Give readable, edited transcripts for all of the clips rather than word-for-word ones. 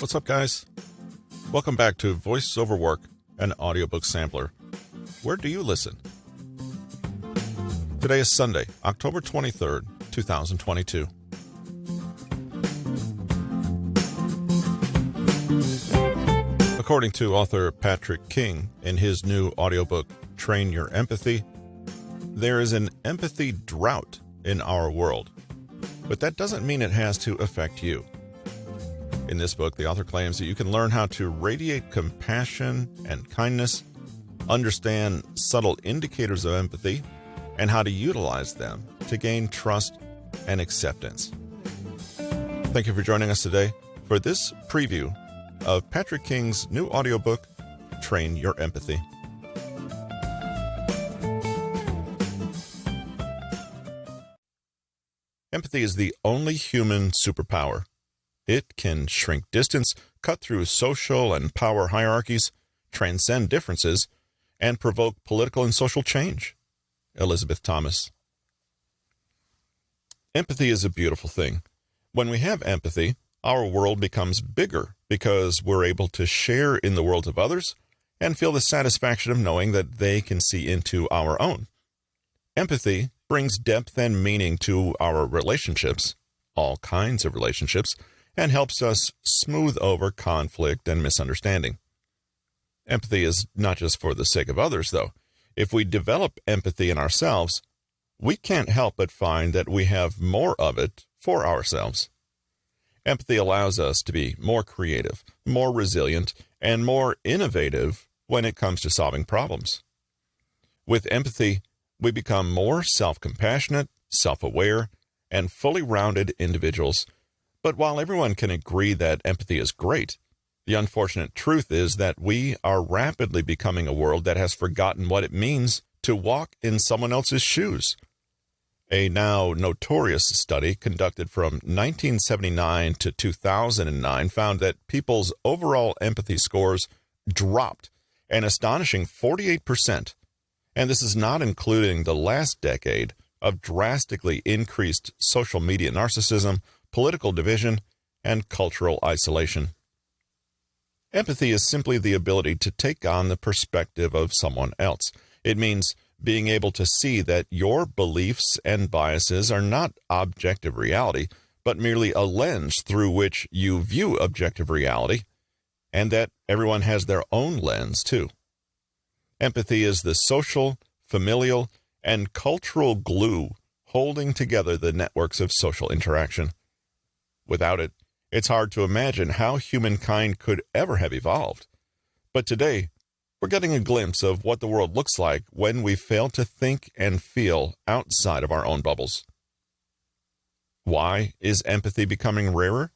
What's up, guys? Welcome back to Voice Over Work, an audiobook sampler. Where do you listen? Today is Sunday, October 23rd, 2022. According to author Patrick King in his new audiobook, Train Your Empathy, there is an empathy drought in our world, but that doesn't mean it has to affect you. In this book, the author claims that you can learn how to radiate compassion and kindness, understand subtle indicators of empathy, and how to utilize them to gain trust and acceptance. Thank you for joining us today for this preview of Patrick King's new audiobook, Train Your Empathy. Empathy is the only human superpower. It can shrink distance, cut through social and power hierarchies, transcend differences, and provoke political and social change. Elizabeth Thomas. Empathy is a beautiful thing. When we have empathy, our world becomes bigger because we're able to share in the worlds of others and feel the satisfaction of knowing that they can see into our own. Empathy brings depth and meaning to our relationships, all kinds of relationships, and helps us smooth over conflict and misunderstanding. Empathy is not just for the sake of others, though. If we develop empathy in ourselves, we can't help but find that we have more of it for ourselves. Empathy allows us to be more creative, more resilient, and more innovative when it comes to solving problems. With empathy, we become more self-compassionate, self-aware, and fully rounded individuals. But while everyone can agree that empathy is great, the unfortunate truth is that we are rapidly becoming a world that has forgotten what it means to walk in someone else's shoes. A now notorious study conducted from 1979 to 2009 found that people's overall empathy scores dropped an astonishing 48%, and this is not including the last decade of drastically increased social media narcissism, political division, and cultural isolation. Empathy is simply the ability to take on the perspective of someone else. It means being able to see that your beliefs and biases are not objective reality, but merely a lens through which you view objective reality, and that everyone has their own lens too. Empathy is the social, familial, and cultural glue holding together the networks of social interaction. Without it, it's hard to imagine how humankind could ever have evolved. But today, we're getting a glimpse of what the world looks like when we fail to think and feel outside of our own bubbles. Why is empathy becoming rarer?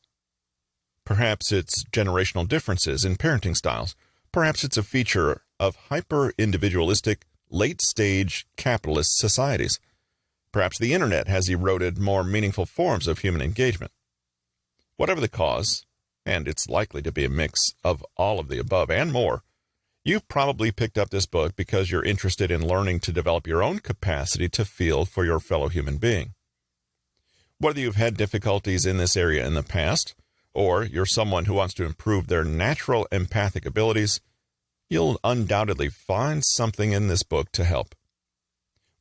Perhaps it's generational differences in parenting styles. Perhaps it's a feature of hyper-individualistic, late-stage capitalist societies. Perhaps the internet has eroded more meaningful forms of human engagement. Whatever the cause, and it's likely to be a mix of all of the above and more, you've probably picked up this book because you're interested in learning to develop your own capacity to feel for your fellow human being. Whether you've had difficulties in this area in the past, or you're someone who wants to improve their natural empathic abilities, you'll undoubtedly find something in this book to help.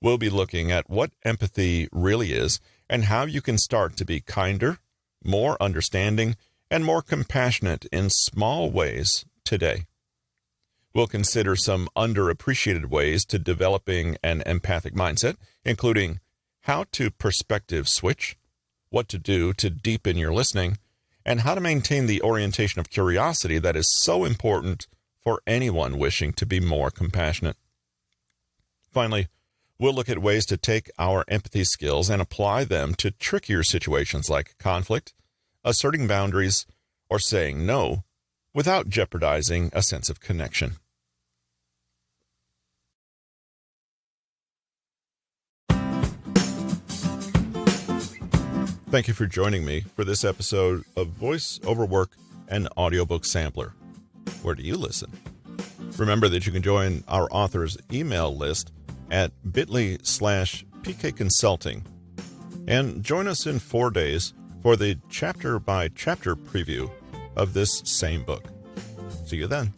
We'll be looking at what empathy really is and how you can start to be kinder, more understanding, and more compassionate in small ways today. We'll consider some underappreciated ways to developing an empathic mindset, including how to perspective switch, what to do to deepen your listening, and how to maintain the orientation of curiosity that is so important for anyone wishing to be more compassionate. Finally, we'll look at ways to take our empathy skills and apply them to trickier situations like conflict, asserting boundaries, or saying no without jeopardizing a sense of connection. Thank you for joining me for this episode of Voice Over Work, an audiobook sampler. Where do you listen? Remember that you can join our author's email list at bit.ly/pkconsulting and join us in 4 days for the chapter-by-chapter preview of this same book. See you then.